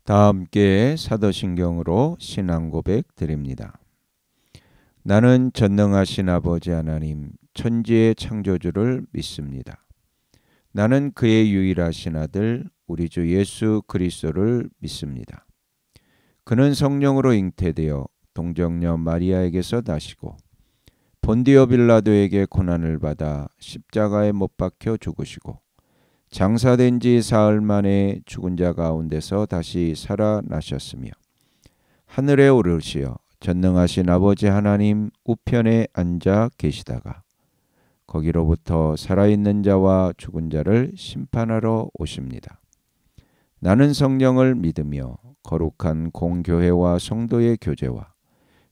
다 함께 사도신경으로 신앙 고백 드립니다. 나는 전능하신 아버지 하나님 천지의 창조주를 믿습니다. 나는 그의 유일하신 아들 우리 주 예수 그리스도를 믿습니다. 그는 성령으로 잉태되어 동정녀 마리아에게서 나시고 본디오 빌라도에게 고난을 받아 십자가에 못 박혀 죽으시고 장사된 지 사흘 만에 죽은 자 가운데서 다시 살아나셨으며 하늘에 오르시어 전능하신 아버지 하나님 우편에 앉아 계시다가 거기로부터 살아있는 자와 죽은 자를 심판하러 오십니다. 나는 성령을 믿으며 거룩한 공교회와 성도의 교제와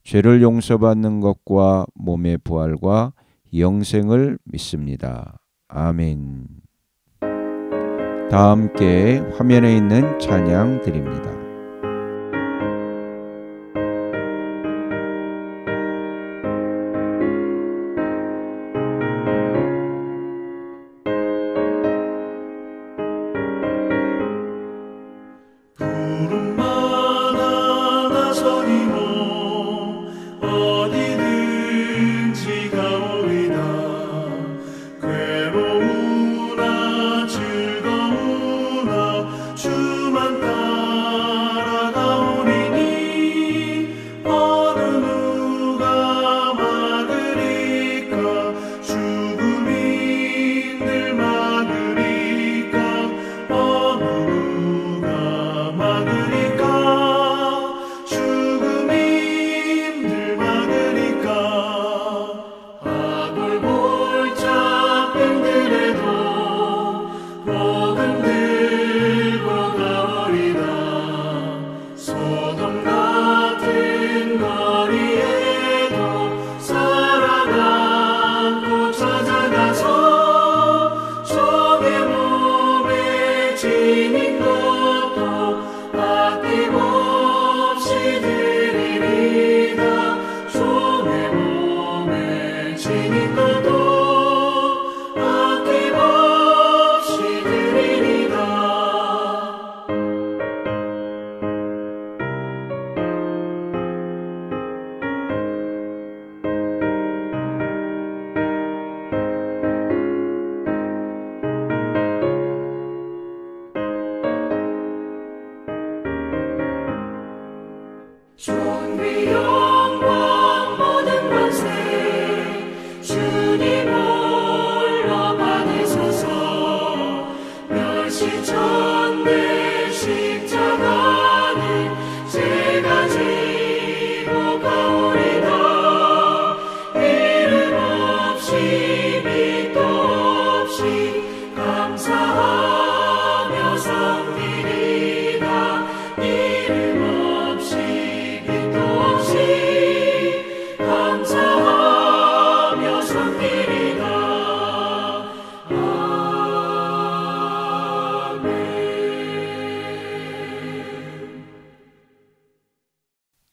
죄를 용서받는 것과 몸의 부활과 영생을 믿습니다. 아멘. 다 함께 화면에 있는 찬양 드립니다.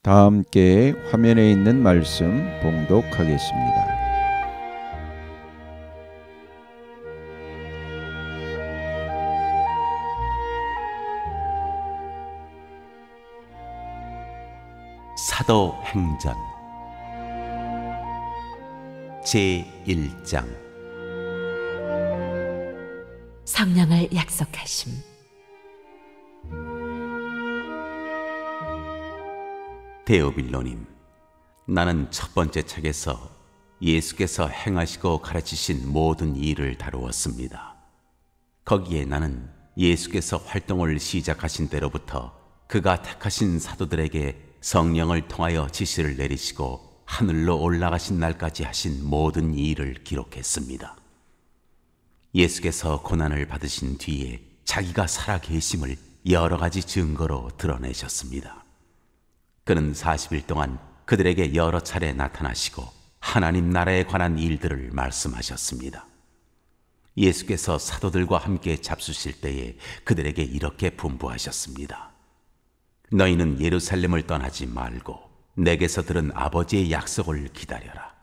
다 함께 화면에 있는 말씀 봉독하겠습니다. 사도행전 제1장 성령을 약속하심. 데오빌로님, 나는 첫 번째 책에서 예수께서 행하시고 가르치신 모든 일을 다루었습니다. 거기에 나는 예수께서 활동을 시작하신 때로부터 그가 택하신 사도들에게 성령을 통하여 지시를 내리시고 하늘로 올라가신 날까지 하신 모든 일을 기록했습니다. 예수께서 고난을 받으신 뒤에 자기가 살아 계심을 여러 가지 증거로 드러내셨습니다. 그는 40일 동안 그들에게 여러 차례 나타나시고 하나님 나라에 관한 일들을 말씀하셨습니다. 예수께서 사도들과 함께 잡수실 때에 그들에게 이렇게 분부하셨습니다. 너희는 예루살렘을 떠나지 말고 내게서 들은 아버지의 약속을 기다려라.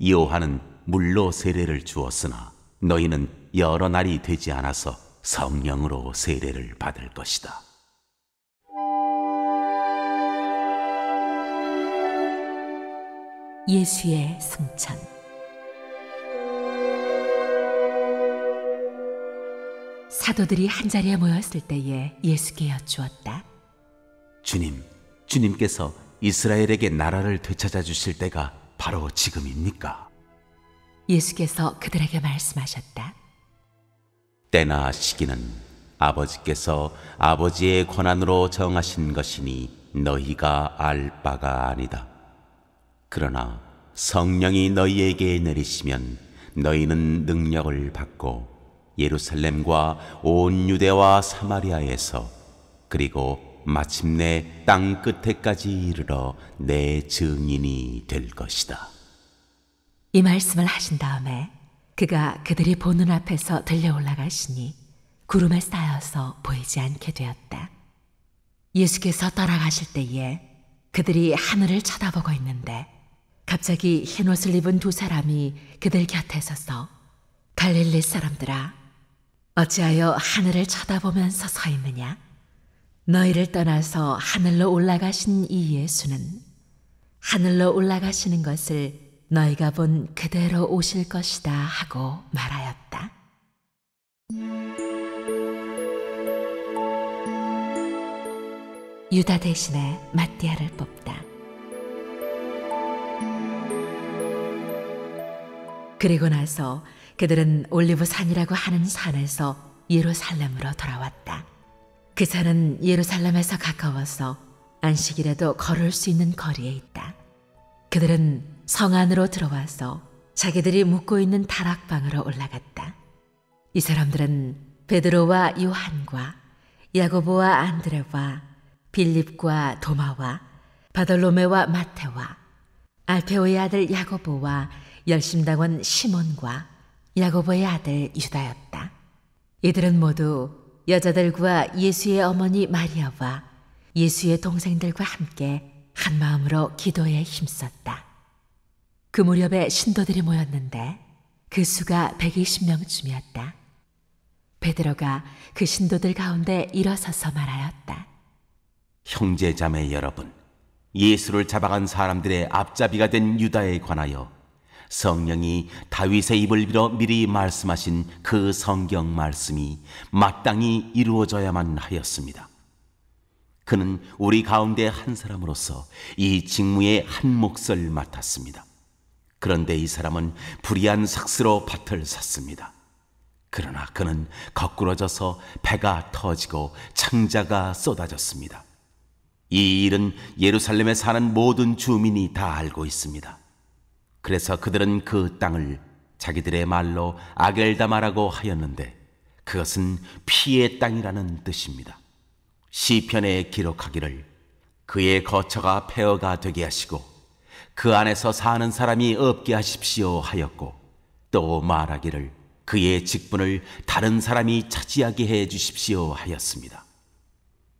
요한은 물로 세례를 주었으나 너희는 여러 날이 되지 않아서 성령으로 세례를 받을 것이다. 예수의 승천. 사도들이 한자리에 모였을 때에 예수께 여쭈었다. 주님께서 이스라엘에게 나라를 되찾아 주실 때가 바로 지금입니까? 예수께서 그들에게 말씀하셨다. 때나 시기는 아버지께서 아버지의 권한으로 정하신 것이니 너희가 알 바가 아니다. 그러나 성령이 너희에게 내리시면 너희는 능력을 받고 예루살렘과 온 유대와 사마리아에서 그리고 마침내 땅 끝에까지 이르러 내 증인이 될 것이다. 이 말씀을 하신 다음에 그가 그들이 보는 앞에서 들려 올라가시니 구름에 쌓여서 보이지 않게 되었다. 예수께서 떠나가실 때에 그들이 하늘을 쳐다보고 있는데 갑자기 흰옷을 입은 두 사람이 그들 곁에 서서 갈릴리 사람들아, 어찌하여 하늘을 쳐다보면서 서 있느냐? 너희를 떠나서 하늘로 올라가신 이 예수는 하늘로 올라가시는 것을 너희가 본 그대로 오실 것이다 하고 말하였다. 유다 대신에 마띠아를 뽑다. 그리고 나서 그들은 올리브 산이라고 하는 산에서 예루살렘으로 돌아왔다. 그 산은 예루살렘에서 가까워서 안식일에도 걸을 수 있는 거리에 있다. 그들은 성 안으로 들어와서 자기들이 묵고 있는 다락방으로 올라갔다. 이 사람들은 베드로와 요한과 야고보와 안드레와 빌립과 도마와 바돌로메와 마테와 알페오의 아들 야고보와 열심당원 시몬과 야고보의 아들 유다였다. 이들은 모두 여자들과 예수의 어머니 마리아와 예수의 동생들과 함께 한 마음으로 기도에 힘썼다. 그 무렵에 신도들이 모였는데 그 수가 120명쯤이었다. 베드로가 그 신도들 가운데 일어서서 말하였다. 형제자매 여러분, 예수를 잡아간 사람들의 앞잡이가 된 유다에 관하여 성령이 다윗의 입을 빌어 미리 말씀하신 그 성경 말씀이 마땅히 이루어져야만 하였습니다. 그는 우리 가운데 한 사람으로서 이 직무의 한 몫을 맡았습니다. 그런데 이 사람은 불의한 삭스로 밭을 샀습니다. 그러나 그는 거꾸러져서 배가 터지고 창자가 쏟아졌습니다. 이 일은 예루살렘에 사는 모든 주민이 다 알고 있습니다. 그래서 그들은 그 땅을 자기들의 말로 아겔다마라고 하였는데 그것은 피의 땅이라는 뜻입니다. 시편에 기록하기를 그의 거처가 폐허가 되게 하시고 그 안에서 사는 사람이 없게 하십시오 하였고, 또 말하기를 그의 직분을 다른 사람이 차지하게 해 주십시오 하였습니다.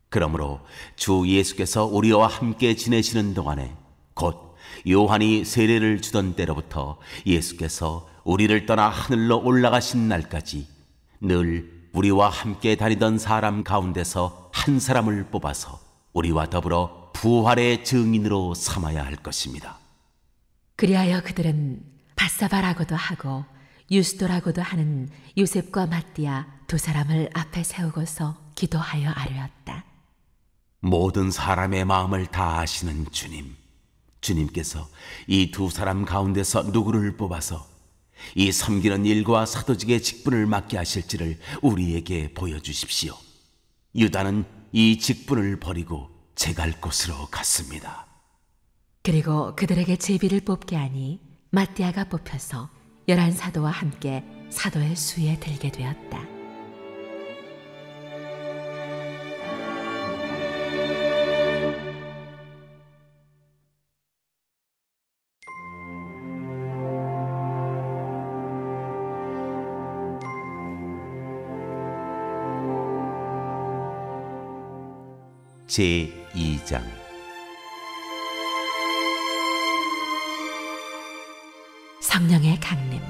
그러므로 주 예수께서 우리와 함께 지내시는 동안에 곧 요한이 세례를 주던 때로부터 예수께서 우리를 떠나 하늘로 올라가신 날까지 늘 우리와 함께 다니던 사람 가운데서 한 사람을 뽑아서 우리와 더불어 부활의 증인으로 삼아야 할 것입니다. 그리하여 그들은 바사바라고도 하고 유스도라고도 하는 요셉과 마띠아 두 사람을 앞에 세우고서 기도하여 아뢰었다. 모든 사람의 마음을 다 아시는 주님께서 이 두 사람 가운데서 누구를 뽑아서 이 섬기는 일과 사도직의 직분을 맡게 하실지를 우리에게 보여주십시오. 유다는 이 직분을 버리고 제갈 곳으로 갔습니다. 그리고 그들에게 제비를 뽑게 하니 마띠아가 뽑혀서 11사도와 함께 사도의 수에 들게 되었다. 제2장 성령의 강림.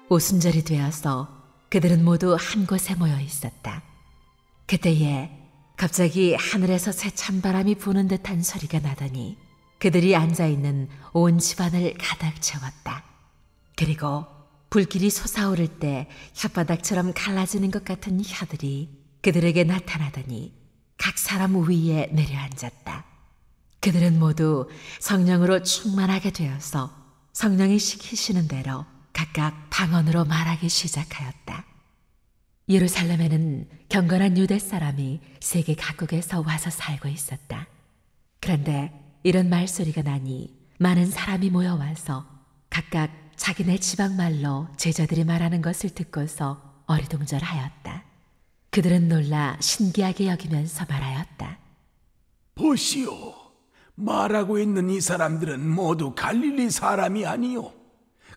오순절이 되어서 그들은 모두 한 곳에 모여 있었다. 그때에 갑자기 하늘에서 새 찬바람이 부는 듯한 소리가 나더니 그들이 앉아있는 온 집안을 가득 채웠다. 그리고 불길이 솟아오를 때 혓바닥처럼 갈라지는 것 같은 혀들이 그들에게 나타나더니 각 사람 위에 내려앉았다. 그들은 모두 성령으로 충만하게 되어서 성령이 시키시는 대로 각각 방언으로 말하기 시작하였다. 예루살렘에는 경건한 유대 사람이 세계 각국에서 와서 살고 있었다. 그런데 이런 말소리가 나니 많은 사람이 모여와서 각각 자기네 지방말로 제자들이 말하는 것을 듣고서 어리둥절하였다. 그들은 놀라 신기하게 여기면서 말하였다. 보시오, 말하고 있는 이 사람들은 모두 갈릴리 사람이 아니요.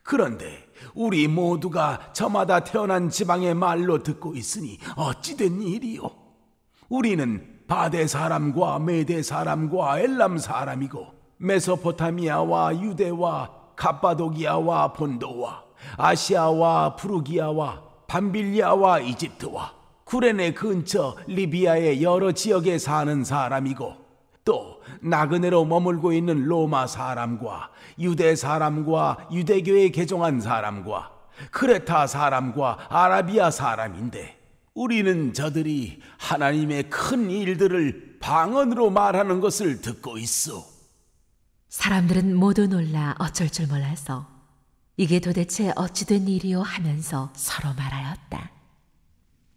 그런데 우리 모두가 저마다 태어난 지방의 말로 듣고 있으니 어찌된 일이요? 우리는 바데 사람과 메데 사람과 엘람 사람이고 메소포타미아와 유대와 갑바도기아와 본도와 아시아와 부르기아와 밤빌리아와 이집트와 구레네 근처 리비아의 여러 지역에 사는 사람이고 또 나그네로 머물고 있는 로마 사람과 유대 사람과 유대교에 개종한 사람과 크레타 사람과 아라비아 사람인데 우리는 저들이 하나님의 큰 일들을 방언으로 말하는 것을 듣고 있어. 사람들은 모두 놀라 어쩔 줄 몰라서 이게 도대체 어찌된 일이요 하면서 서로 말하였다.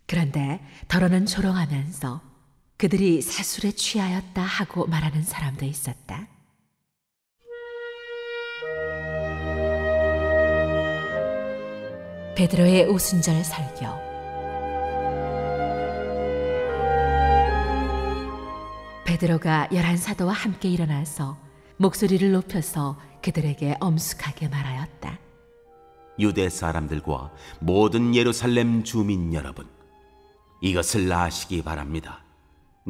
그런데 더러는 조롱하면서 그들이 사술에 취하였다 하고 말하는 사람도 있었다. 베드로의 오순절 설교. 베드로가 11사도와 함께 일어나서 목소리를 높여서 그들에게 엄숙하게 말하였다. 유대 사람들과 모든 예루살렘 주민 여러분, 이것을 아시기 바랍니다.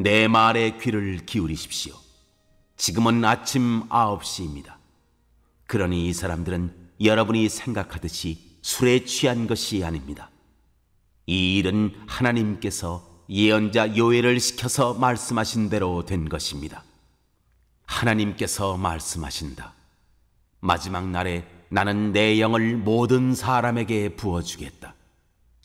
내 말에 귀를 기울이십시오. 지금은 아침 9시입니다. 그러니 이 사람들은 여러분이 생각하듯이 술에 취한 것이 아닙니다. 이 일은 하나님께서 예언자 요엘을 시켜서 말씀하신 대로 된 것입니다. 하나님께서 말씀하신다. 마지막 날에 나는 내 영을 모든 사람에게 부어주겠다.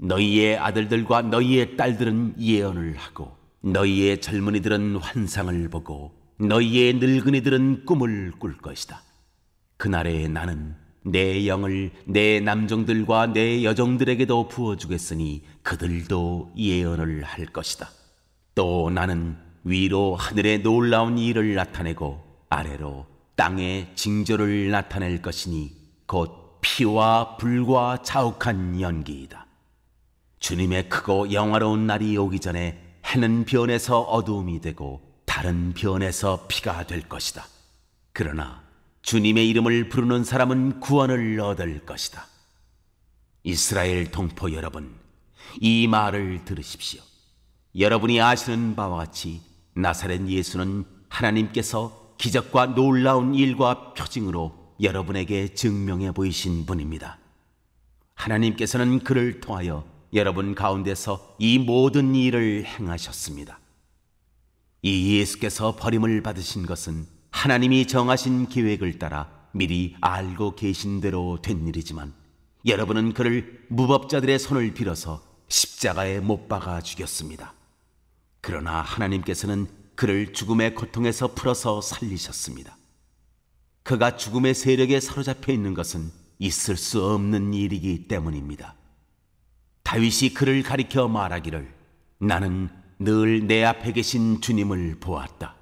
너희의 아들들과 너희의 딸들은 예언을 하고 너희의 젊은이들은 환상을 보고 너희의 늙은이들은 꿈을 꿀 것이다. 그날에 나는 내 영을 내 남종들과 내 여종들에게도 부어주겠으니 그들도 예언을 할 것이다. 또 나는 위로 하늘에 놀라운 일을 나타내고 아래로 땅에 징조를 나타낼 것이니 곧 피와 불과 자욱한 연기이다. 주님의 크고 영화로운 날이 오기 전에 해는 변해서 어두움이 되고 달은 변해서 피가 될 것이다. 그러나 주님의 이름을 부르는 사람은 구원을 얻을 것이다. 이스라엘 동포 여러분, 이 말을 들으십시오. 여러분이 아시는 바와 같이 나사렛 예수는 하나님께서 기적과 놀라운 일과 표징으로 여러분에게 증명해 보이신 분입니다. 하나님께서는 그를 통하여 여러분 가운데서 이 모든 일을 행하셨습니다. 이 예수께서 버림을 받으신 것은 하나님이 정하신 계획을 따라 미리 알고 계신 대로 된 일이지만 여러분은 그를 무법자들의 손을 빌어서 십자가에 못 박아 죽였습니다. 그러나 하나님께서는 그를 죽음의 고통에서 풀어서 살리셨습니다. 그가 죽음의 세력에 사로잡혀 있는 것은 있을 수 없는 일이기 때문입니다. 다윗이 그를 가리켜 말하기를 나는 늘 내 앞에 계신 주님을 보았다.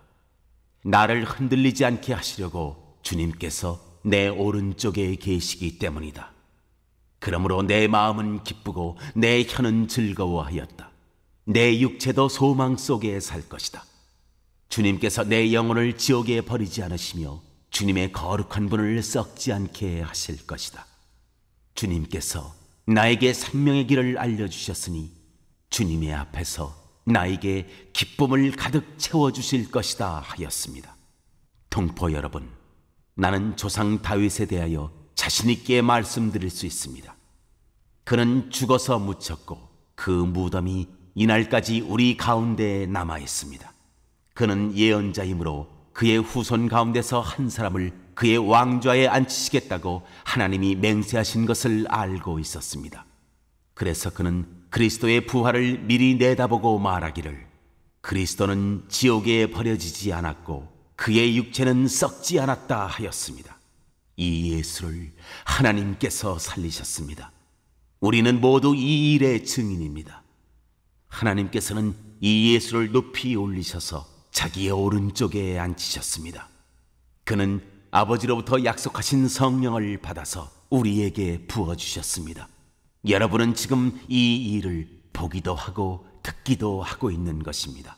나를 흔들리지 않게 하시려고 주님께서 내 오른쪽에 계시기 때문이다. 그러므로 내 마음은 기쁘고 내 혀는 즐거워하였다. 내 육체도 소망 속에 살 것이다. 주님께서 내 영혼을 지옥에 버리지 않으시며 주님의 거룩한 분을 썩지 않게 하실 것이다. 주님께서 나에게 생명의 길을 알려주셨으니 주님의 앞에서 나에게 기쁨을 가득 채워주실 것이다 하였습니다. 동포 여러분, 나는 조상 다윗에 대하여 자신 있게 말씀드릴 수 있습니다. 그는 죽어서 묻혔고 그 무덤이 이날까지 우리 가운데 남아 있습니다. 그는 예언자이므로 그의 후손 가운데서 한 사람을 그의 왕좌에 앉히시겠다고 하나님이 맹세하신 것을 알고 있었습니다. 그래서 그는 그리스도의 부활을 미리 내다보고 말하기를, 그리스도는 지옥에 버려지지 않았고 그의 육체는 썩지 않았다 하였습니다. 이 예수를 하나님께서 살리셨습니다. 우리는 모두 이 일의 증인입니다. 하나님께서는 이 예수를 높이 올리셔서 자기의 오른쪽에 앉히셨습니다. 그는 아버지로부터 약속하신 성령을 받아서 우리에게 부어주셨습니다. 여러분은 지금 이 일을 보기도 하고 듣기도 하고 있는 것입니다.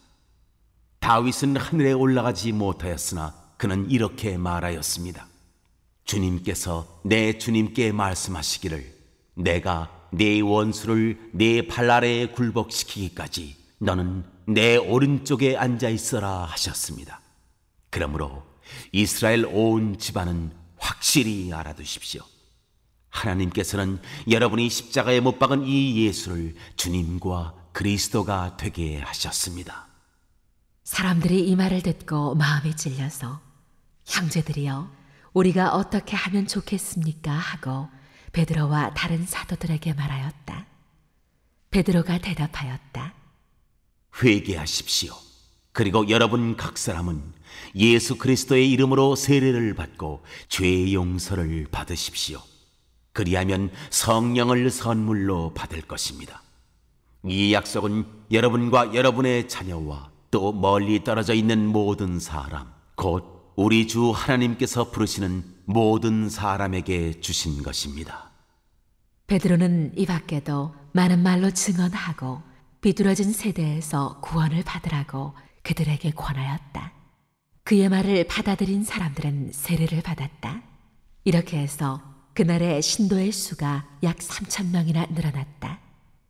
다윗은 하늘에 올라가지 못하였으나 그는 이렇게 말하였습니다. 주님께서 내 주님께 말씀하시기를, 내가 네 원수를 네 발 아래에 굴복시키기까지 너는 내 오른쪽에 앉아 있어라 하셨습니다. 그러므로 이스라엘 온 집안은 확실히 알아두십시오. 하나님께서는 여러분이 십자가에 못 박은 이 예수를 주님과 그리스도가 되게 하셨습니다. 사람들이 이 말을 듣고 마음이 찔려서, 형제들이여, 우리가 어떻게 하면 좋겠습니까? 하고 베드로와 다른 사도들에게 말하였다. 베드로가 대답하였다. 회개하십시오. 그리고 여러분 각 사람은 예수 그리스도의 이름으로 세례를 받고 죄의 용서를 받으십시오. 그리하면 성령을 선물로 받을 것입니다. 이 약속은 여러분과 여러분의 자녀와 또 멀리 떨어져 있는 모든 사람, 곧 우리 주 하나님께서 부르시는 모든 사람에게 주신 것입니다. 베드로는 이 밖에도 많은 말로 증언하고 비뚤어진 세대에서 구원을 받으라고 그들에게 권하였다. 그의 말을 받아들인 사람들은 세례를 받았다. 이렇게 해서 그날의 신도의 수가 약 3,000명이나 늘어났다.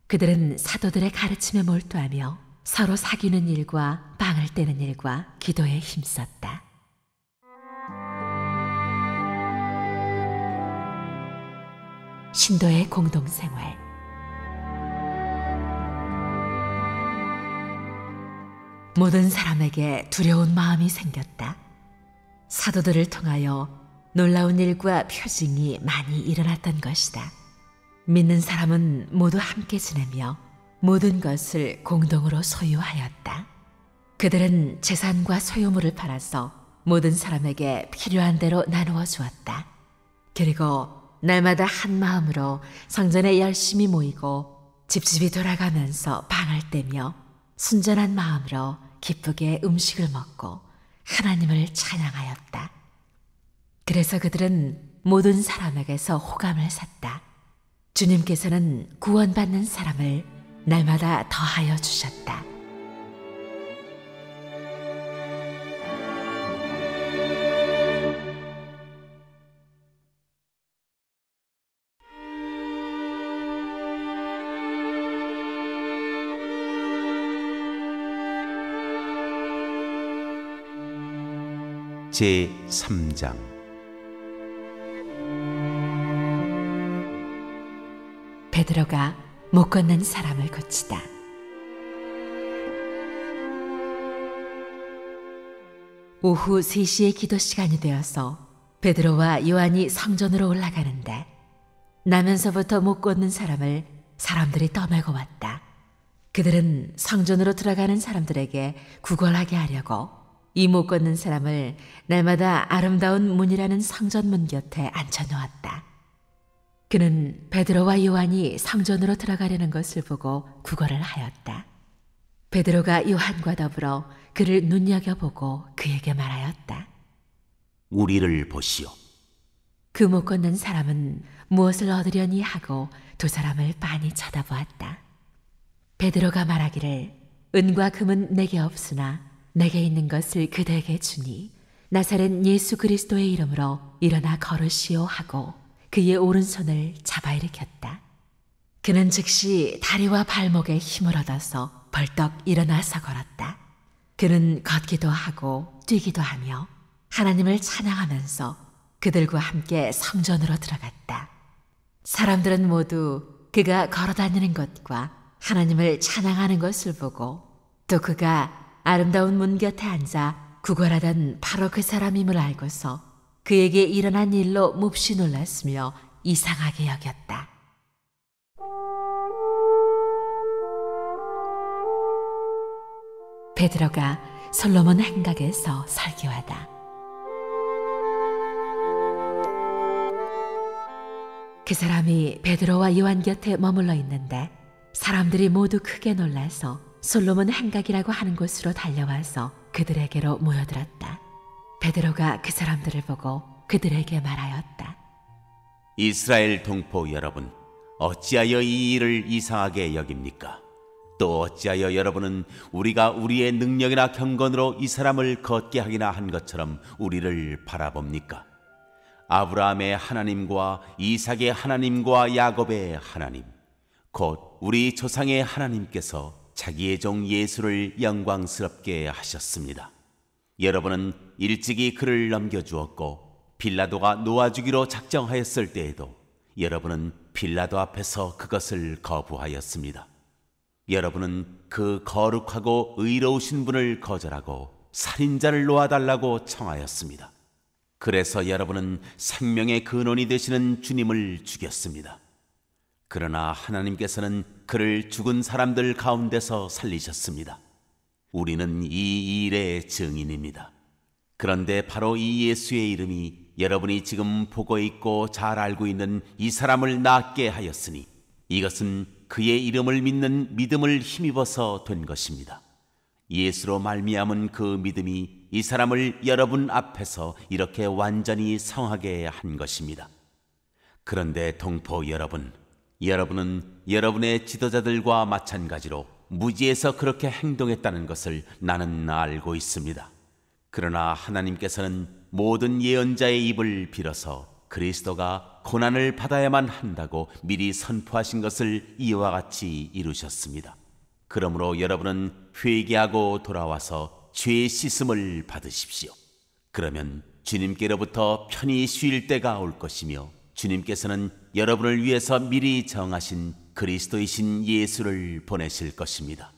그들은 사도들의 가르침에 몰두하며 서로 사귀는 일과 빵을 떼는 일과 기도에 힘썼다. 신도의 공동생활. 모든 사람에게 두려운 마음이 생겼다. 사도들을 통하여 놀라운 일과 표징이 많이 일어났던 것이다. 믿는 사람은 모두 함께 지내며 모든 것을 공동으로 소유하였다. 그들은 재산과 소유물을 팔아서 모든 사람에게 필요한 대로 나누어 주었다. 그리고 날마다 한 마음으로 성전에 열심히 모이고 집집이 돌아가면서 방을 떼며 순전한 마음으로 기쁘게 음식을 먹고 하나님을 찬양하였다. 그래서 그들은 모든 사람에게서 호감을 샀다. 주님께서는 구원받는 사람을 날마다 더하여 주셨다. 제3장. 베드로가 못 걷는 사람을 고치다. 오후 3시의 기도 시간이 되어서 베드로와 요한이 성전으로 올라가는데 나면서부터 못 걷는 사람을 사람들이 떠매고 왔다. 그들은 성전으로 들어가는 사람들에게 구걸하게 하려고 이 못 걷는 사람을 날마다 아름다운 문이라는 성전문 곁에 앉혀놓았다. 그는 베드로와 요한이 성전으로 들어가려는 것을 보고 구걸을 하였다. 베드로가 요한과 더불어 그를 눈여겨보고 그에게 말하였다. 우리를 보시오. 그 못 걷는 사람은 무엇을 얻으려니 하고 두 사람을 빤히 쳐다보았다. 베드로가 말하기를, 은과 금은 내게 없으나 내게 있는 것을 그대에게 주니 나사렛 예수 그리스도의 이름으로 일어나 걸으시오 하고 그의 오른손을 잡아 일으켰다. 그는 즉시 다리와 발목에 힘을 얻어서 벌떡 일어나서 걸었다. 그는 걷기도 하고 뛰기도 하며 하나님을 찬양하면서 그들과 함께 성전으로 들어갔다. 사람들은 모두 그가 걸어다니는 것과 하나님을 찬양하는 것을 보고 또 그가 아름다운 문 곁에 앉아 구걸하던 바로 그 사람임을 알고서 그에게 일어난 일로 몹시 놀랐으며 이상하게 여겼다. 베드로가 솔로몬 행각에서 설교하다. 그 사람이 베드로와 요한 곁에 머물러 있는데 사람들이 모두 크게 놀라서 솔로몬 행각이라고 하는 곳으로 달려와서 그들에게로 모여들었다. 베드로가 그 사람들을 보고 그들에게 말하였다. 이스라엘 동포 여러분, 어찌하여 이 일을 이상하게 여깁니까? 또 어찌하여 여러분은 우리가 우리의 능력이나 경건으로 이 사람을 걷게 하기나 한 것처럼 우리를 바라봅니까? 아브라함의 하나님과 이삭의 하나님과 야곱의 하나님, 곧 우리 조상의 하나님께서 자기의 종 예수를 영광스럽게 하셨습니다. 여러분은 일찍이 그를 넘겨주었고 빌라도가 놓아주기로 작정하였을 때에도 여러분은 빌라도 앞에서 그것을 거부하였습니다. 여러분은 그 거룩하고 의로우신 분을 거절하고 살인자를 놓아달라고 청하였습니다. 그래서 여러분은 생명의 근원이 되시는 주님을 죽였습니다. 그러나 하나님께서는 그를 죽은 사람들 가운데서 살리셨습니다. 우리는 이 일의 증인입니다. 그런데 바로 이 예수의 이름이 여러분이 지금 보고 있고 잘 알고 있는 이 사람을 낫게 하였으니 이것은 그의 이름을 믿는 믿음을 힘입어서 된 것입니다. 예수로 말미암은 그 믿음이 이 사람을 여러분 앞에서 이렇게 완전히 성하게 한 것입니다. 그런데 동포 여러분, 여러분은 여러분의 지도자들과 마찬가지로 무지에서 그렇게 행동했다는 것을 나는 알고 있습니다. 그러나 하나님께서는 모든 예언자의 입을 빌어서 그리스도가 고난을 받아야만 한다고 미리 선포하신 것을 이와 같이 이루셨습니다. 그러므로 여러분은 회개하고 돌아와서 죄의 씻음을 받으십시오. 그러면 주님께로부터 편히 쉴 때가 올 것이며 주님께서는 여러분을 위해서 미리 정하신 그리스도이신 예수를 보내실 것입니다.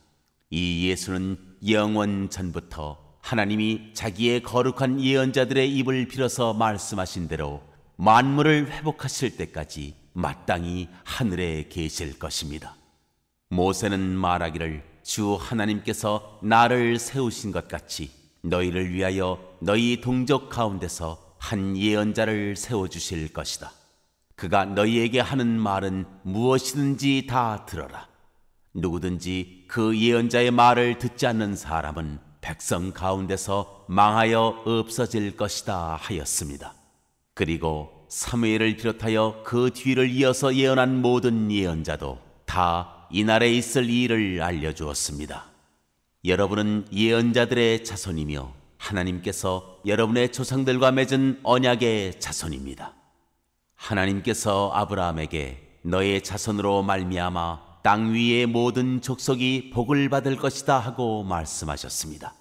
이 예수는 영원 전부터 하나님이 자기의 거룩한 예언자들의 입을 빌어서 말씀하신 대로 만물을 회복하실 때까지 마땅히 하늘에 계실 것입니다. 모세는 말하기를 주 하나님께서 나를 세우신 것 같이 너희를 위하여 너희 동족 가운데서 한 예언자를 세워주실 것이다. 그가 너희에게 하는 말은 무엇이든지 다 들어라. 누구든지 그 예언자의 말을 듣지 않는 사람은 백성 가운데서 망하여 없어질 것이다 하였습니다. 그리고 사무엘을 비롯하여 그 뒤를 이어서 예언한 모든 예언자도 다 이날에 있을 일을 알려주었습니다. 여러분은 예언자들의 자손이며 하나님께서 여러분의 조상들과 맺은 언약의 자손입니다. 하나님께서 아브라함에게 너의 자손으로 말미암아 땅 위의 모든 족속이 복을 받을 것이다 하고 말씀하셨습니다.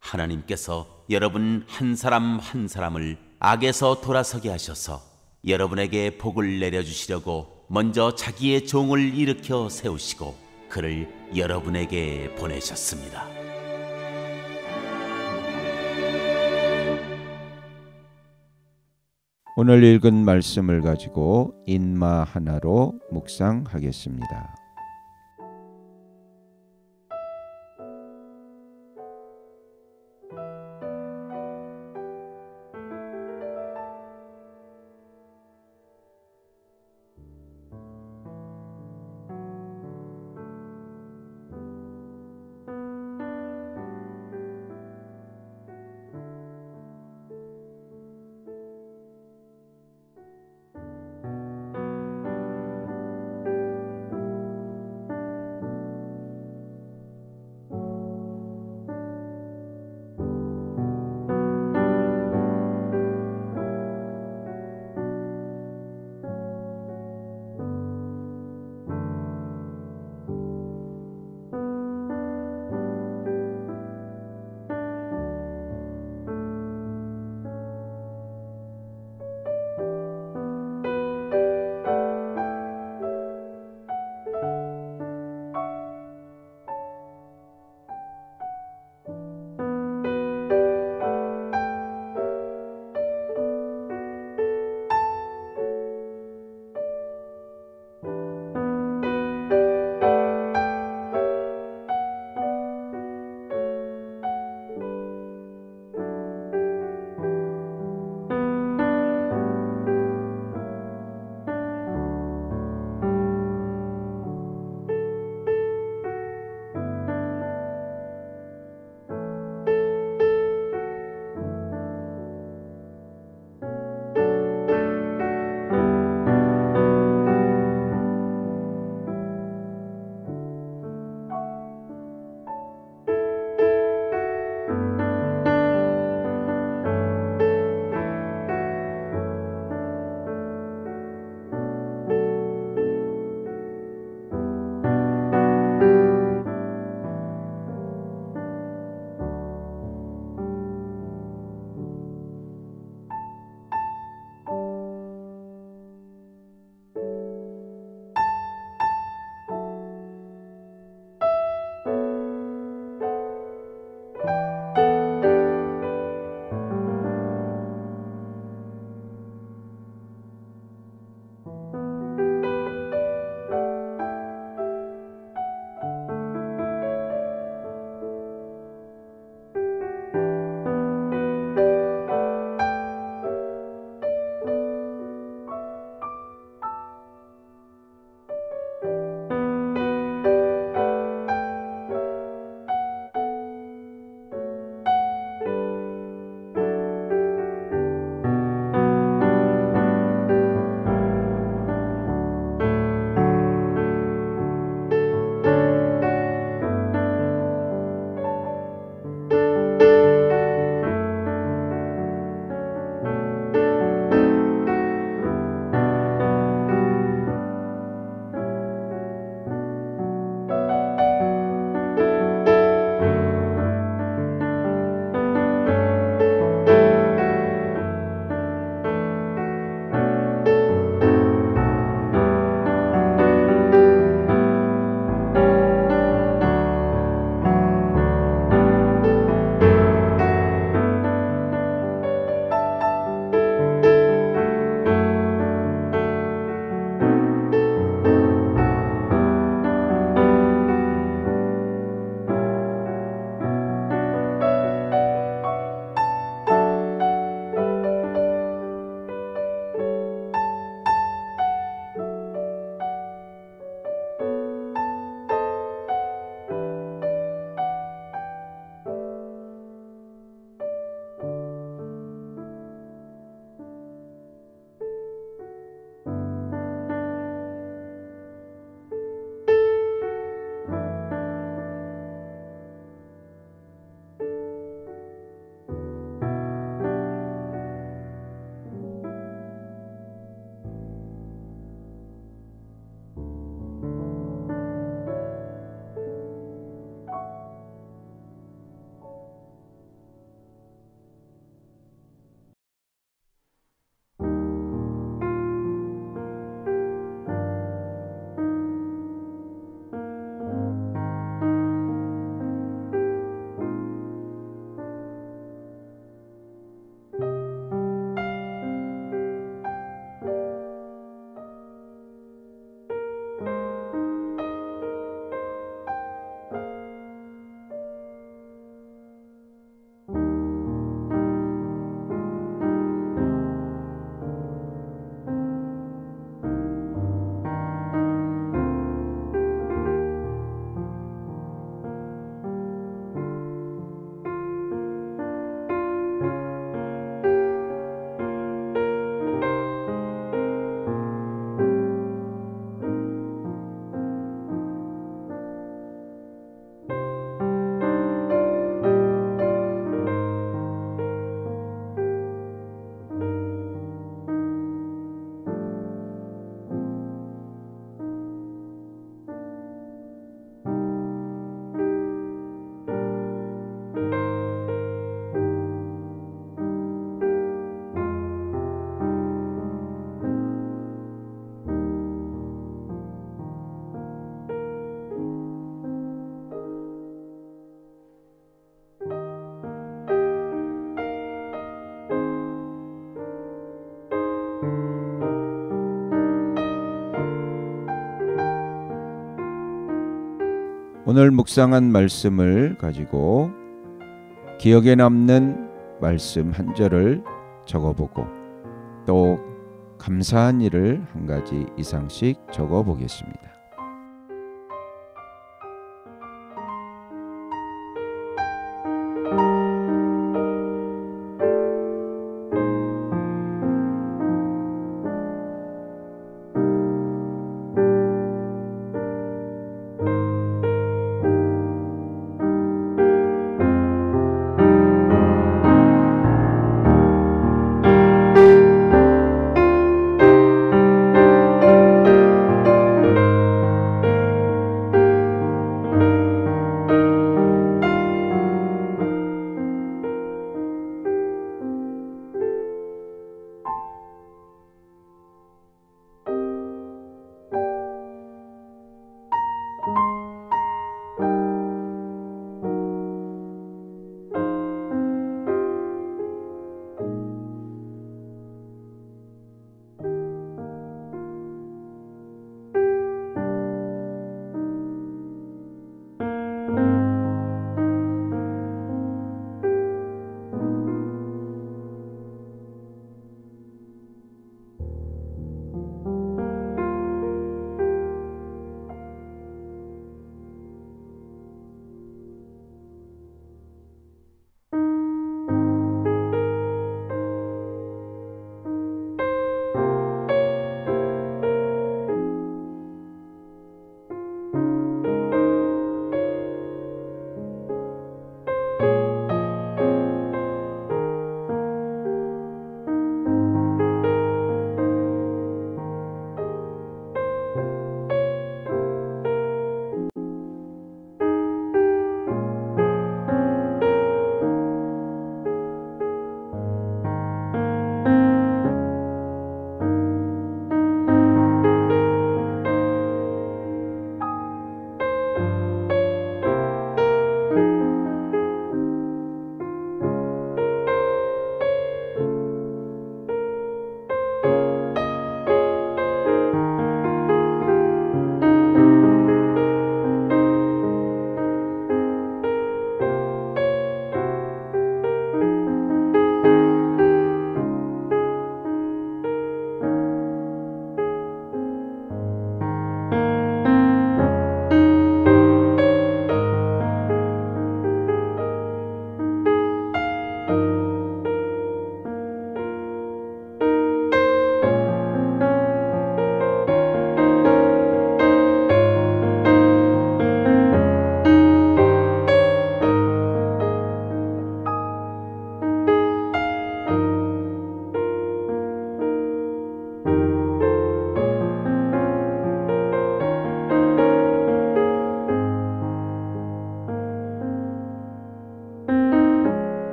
하나님께서 여러분 한 사람 한 사람을 악에서 돌아서게 하셔서 여러분에게 복을 내려주시려고 먼저 자기의 종을 일으켜 세우시고 그를 여러분에게 보내셨습니다. 오늘 읽은 말씀을 가지고 인마 하나로 묵상하겠습니다. 오늘 묵상한 말씀을 가지고 기억에 남는 말씀 한 절을 적어보고 또 감사한 일을 한 가지 이상씩 적어보겠습니다.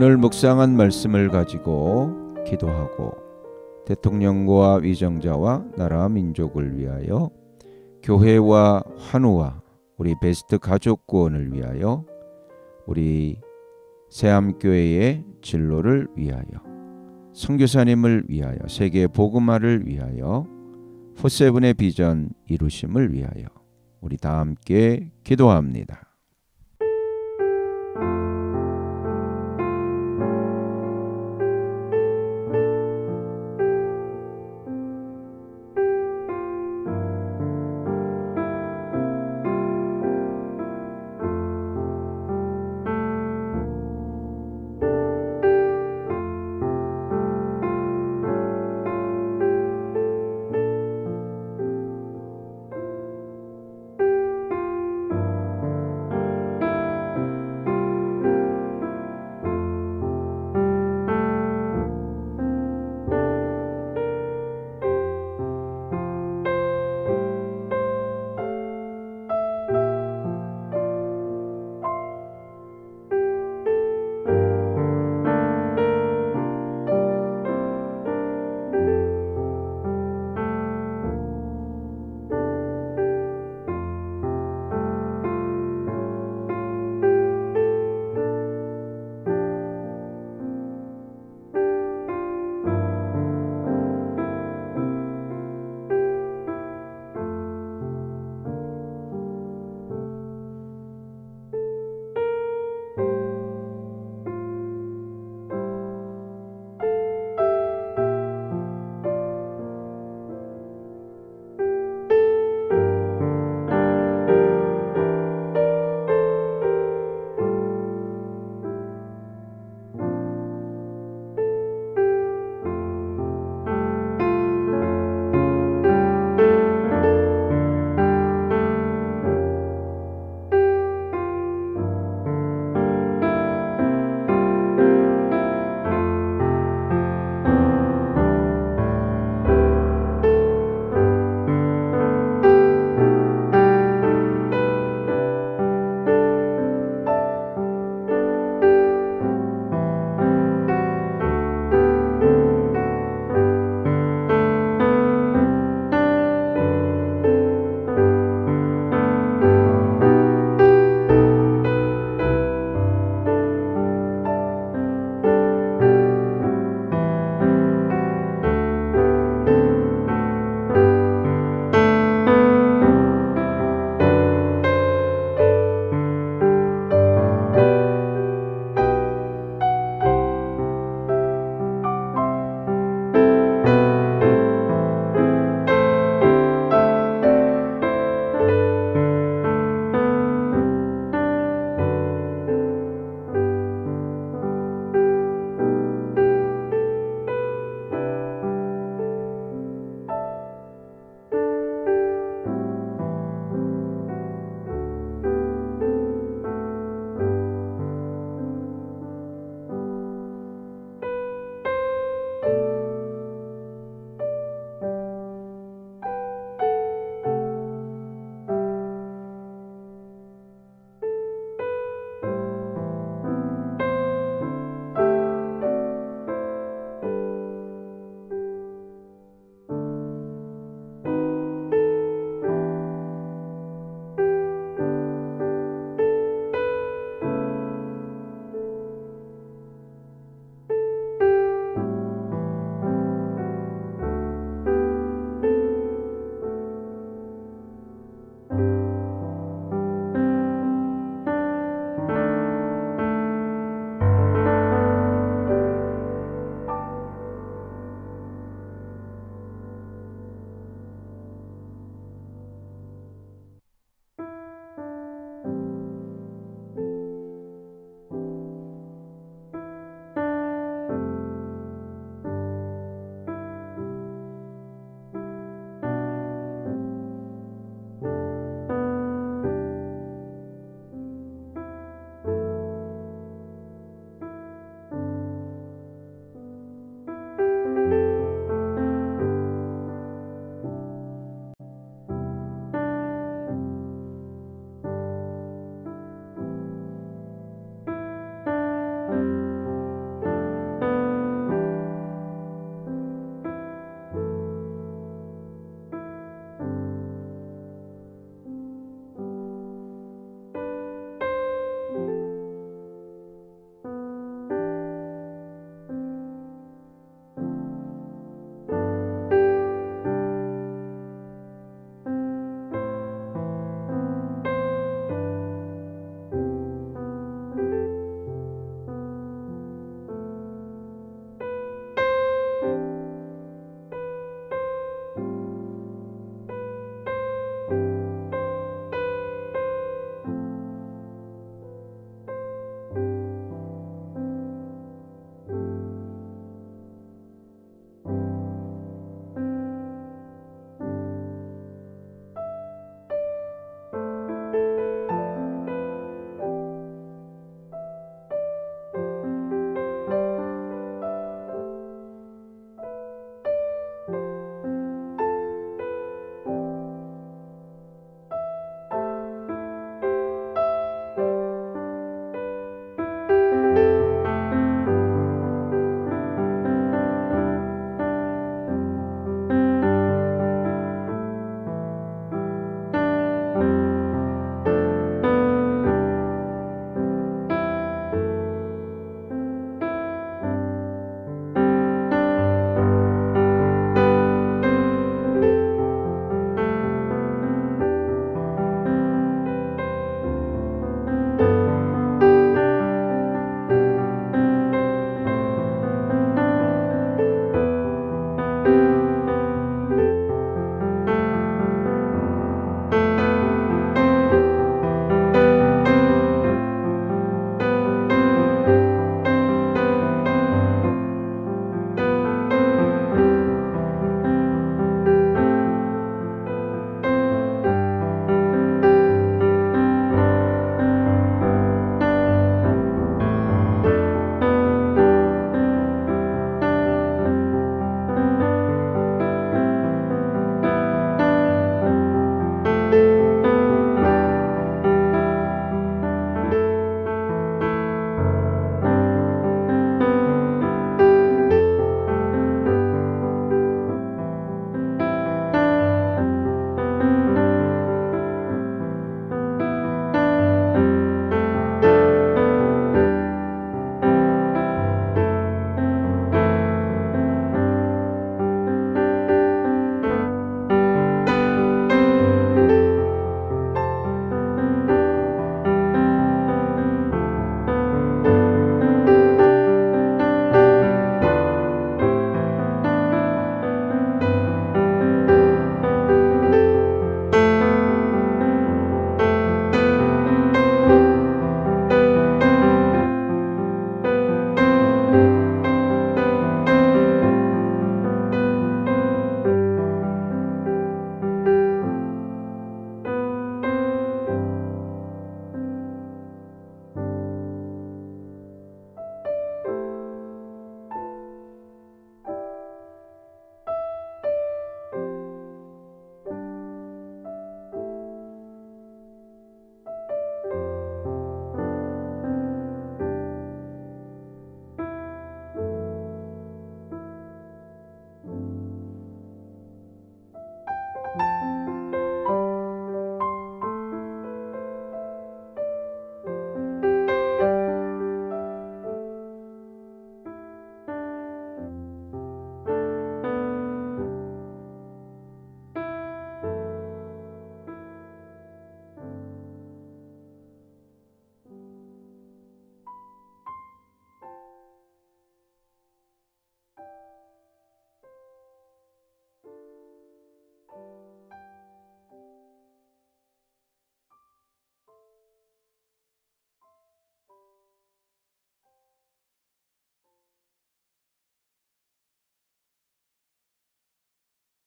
오늘 묵상한 말씀을 가지고 기도하고 대통령과 위정자와 나라 민족을 위하여 교회와 환우와 우리 베스트 가족 구원을 위하여 우리 새암교회의 진로를 위하여 선교사님을 위하여 세계 복음화를 위하여 포세븐의 비전 이루심을 위하여 우리 다 함께 기도합니다.